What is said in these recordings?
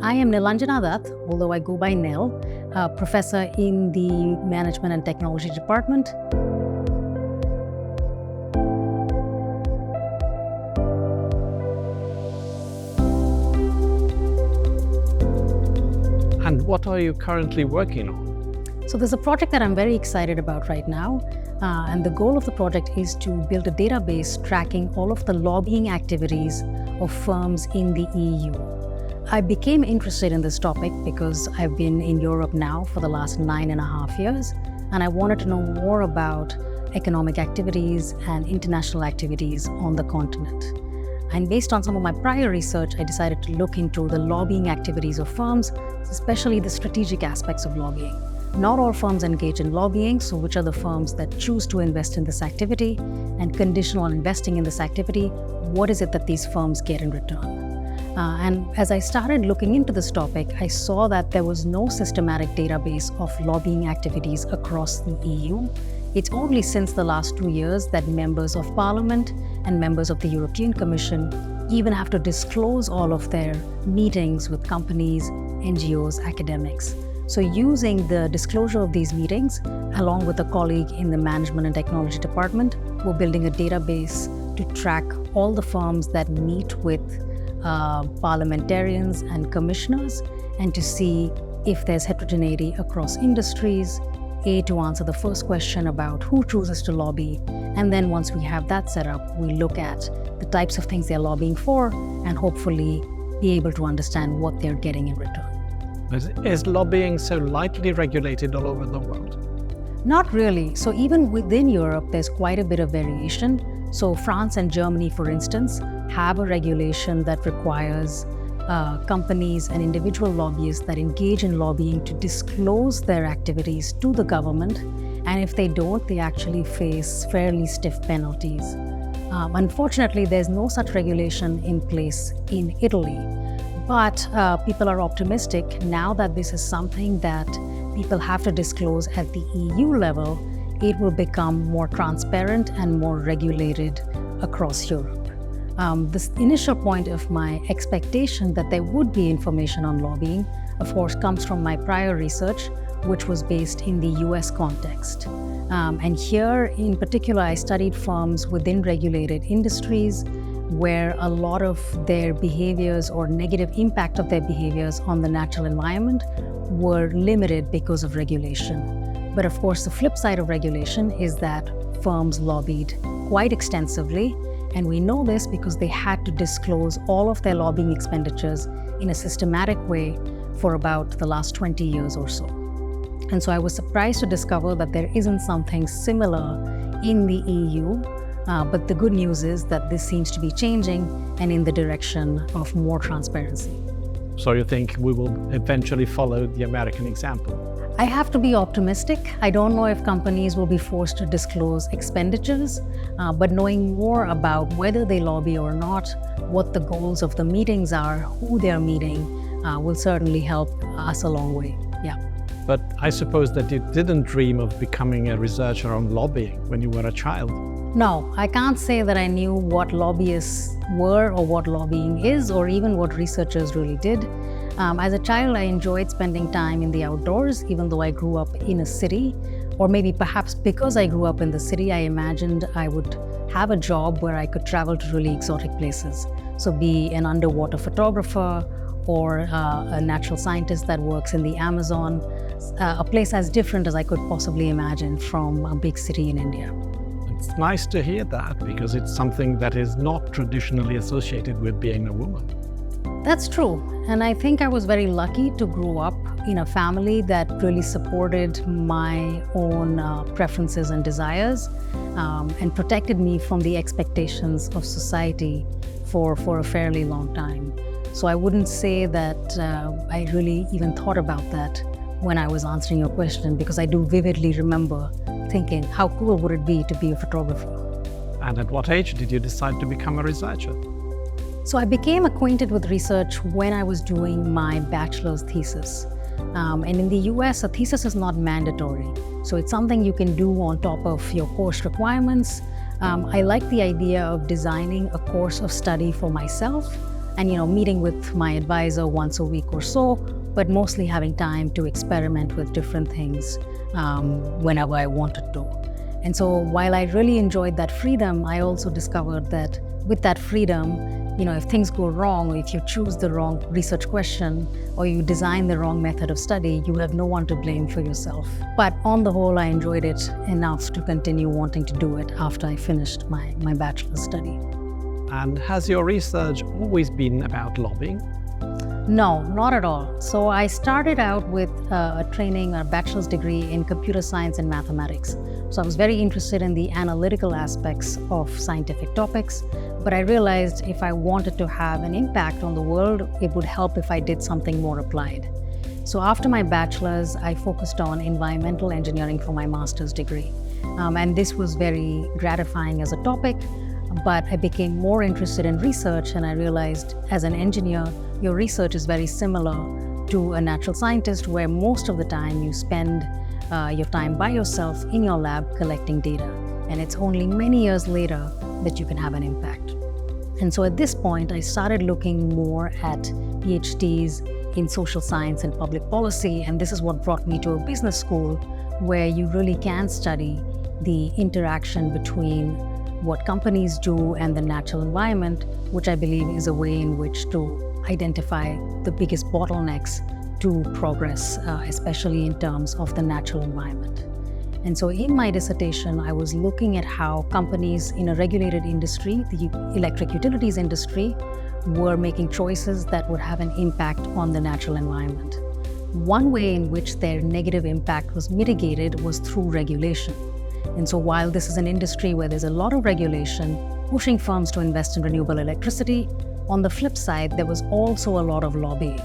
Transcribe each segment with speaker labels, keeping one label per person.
Speaker 1: I am Nilanjana Dutt, although I go by Nil, a professor in the Management and Technology Department.
Speaker 2: And what are you currently working on?
Speaker 1: So there's a project that I'm very excited about right now. And the goal of the project is to build a database tracking all of the lobbying activities of firms in the EU. I became interested in this topic because I've been in Europe now for the last 9.5 years, and I wanted to know more about economic activities and international activities on the continent. And based on some of my prior research, I decided to look into the lobbying activities of firms, especially the strategic aspects of lobbying. Not all firms engage in lobbying, so which are the firms that choose to invest in this activity, and conditional on investing in this activity, what is it that these firms get in return? And as I started looking into this topic, I saw that there was no systematic database of lobbying activities across the EU. It's only since the last 2 years that members of Parliament and members of the European Commission even have to disclose all of their meetings with companies, NGOs, academics. So using the disclosure of these meetings, along with a colleague in the Management and Technology Department, we're building a database to track all the firms that meet with parliamentarians and commissioners, and to see if there's heterogeneity across industries, to answer the first question about who chooses to lobby. And then once we have that set up, we look at the types of things they're lobbying for and hopefully be able to understand what they're getting in return.
Speaker 2: Is lobbying so lightly regulated all over the world?
Speaker 1: Not really. So even within Europe, there's quite a bit of variation. So France and Germany, for instance, have a regulation that requires companies and individual lobbyists that engage in lobbying to disclose their activities to the government. And if they don't, they actually face fairly stiff penalties. Unfortunately, there's no such regulation in place in Italy. But people are optimistic now that this is something that people have to disclose at the EU level. It will become more transparent and more regulated across Europe. This initial point of my expectation that there would be information on lobbying, of course, comes from my prior research, which was based in the US context. And here, in particular, I studied firms within regulated industries where a lot of their behaviors or negative impact of their behaviors on the natural environment were limited because of regulation. But of course, the flip side of regulation is that firms lobbied quite extensively, and we know this because they had to disclose all of their lobbying expenditures in a systematic way for about the last 20 years or so. And so I was surprised to discover that there isn't something similar in the EU, but the good news is that this seems to be changing and in the direction of more transparency.
Speaker 2: So you think we will eventually follow the American example?
Speaker 1: I have to be optimistic. I don't know if companies will be forced to disclose expenditures, but knowing more about whether they lobby or not, what the goals of the meetings are, who they're meeting, will certainly help us a long way. Yeah.
Speaker 2: But I suppose that you didn't dream of becoming a researcher on lobbying when you were a child.
Speaker 1: No, I can't say that I knew what lobbyists were or what lobbying is or even what researchers really did. As a child, I enjoyed spending time in the outdoors, even though I grew up in a city. Or maybe perhaps because I grew up in the city, I imagined I would have a job where I could travel to really exotic places. So be an underwater photographer or a natural scientist that works in the Amazon, a place as different as I could possibly imagine from a big city in India.
Speaker 2: It's nice to hear that because it's something that is not traditionally associated with being a woman.
Speaker 1: That's true. And I think I was very lucky to grow up in a family that really supported my own preferences and desires and protected me from the expectations of society for a fairly long time. So I wouldn't say that I really even thought about that when I was answering your question, because I do vividly remember thinking, how cool would it be to be a photographer?
Speaker 2: And at what age did you decide to become a researcher?
Speaker 1: So I became acquainted with research when I was doing my bachelor's thesis. And in the US, a thesis is not mandatory. So it's something you can do on top of your course requirements. I like the idea of designing a course of study for myself and meeting with my advisor once a week or so, but mostly having time to experiment with different things whenever I wanted to. And so while I really enjoyed that freedom, I also discovered that with that freedom, if things go wrong, or if you choose the wrong research question, or you design the wrong method of study, you have no one to blame for yourself. But on the whole, I enjoyed it enough to continue wanting to do it after I finished my bachelor's study.
Speaker 2: And has your research always been about lobbying?
Speaker 1: No, not at all. So I started out with a bachelor's degree in computer science and mathematics. So I was very interested in the analytical aspects of scientific topics, but I realized if I wanted to have an impact on the world, it would help if I did something more applied. So after my bachelor's, I focused on environmental engineering for my master's degree. And this was very gratifying as a topic, but I became more interested in research, and I realized as an engineer, your research is very similar to a natural scientist, where most of the time you spend your time by yourself in your lab collecting data. And it's only many years later that you can have an impact. And so at this point, I started looking more at PhDs in social science and public policy. And this is what brought me to a business school where you really can study the interaction between what companies do and the natural environment, which I believe is a way in which to identify the biggest bottlenecks to progress, especially in terms of the natural environment. And so in my dissertation, I was looking at how companies in a regulated industry, the electric utilities industry, were making choices that would have an impact on the natural environment. One way in which their negative impact was mitigated was through regulation. And so while this is an industry where there's a lot of regulation pushing firms to invest in renewable electricity, on the flip side, there was also a lot of lobbying.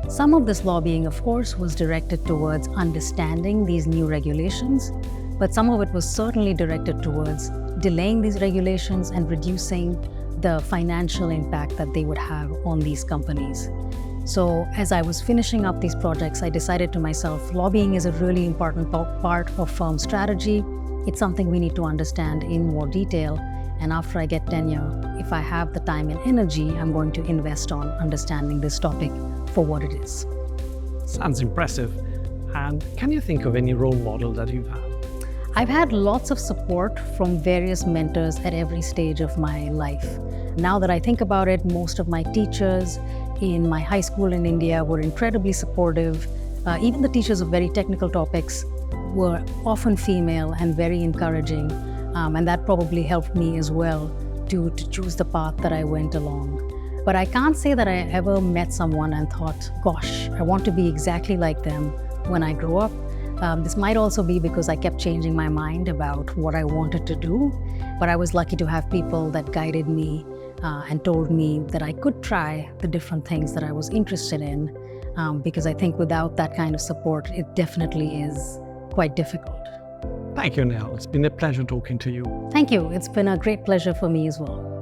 Speaker 1: Some of this lobbying, of course, was directed towards understanding these new regulations, but some of it was certainly directed towards delaying these regulations and reducing the financial impact that they would have on these companies. So as I was finishing up these projects, I decided to myself, lobbying is a really important part of firm strategy. It's something we need to understand in more detail. And after I get tenure, if I have the time and energy, I'm going to invest on understanding this topic for what it is.
Speaker 2: Sounds impressive. And can you think of any role model that you've had?
Speaker 1: I've had lots of support from various mentors at every stage of my life. Now that I think about it, most of my teachers in my high school in India were incredibly supportive. Even the teachers of very technical topics were often female and very encouraging. And that probably helped me as well to choose the path that I went along. But I can't say that I ever met someone and thought, gosh, I want to be exactly like them when I grow up. This might also be because I kept changing my mind about what I wanted to do. But I was lucky to have people that guided me and told me that I could try the different things that I was interested in. Because I think without that kind of support, it definitely is quite difficult.
Speaker 2: Thank you, Nell. It's been a pleasure talking to you.
Speaker 1: Thank you. It's been a great pleasure for me as well.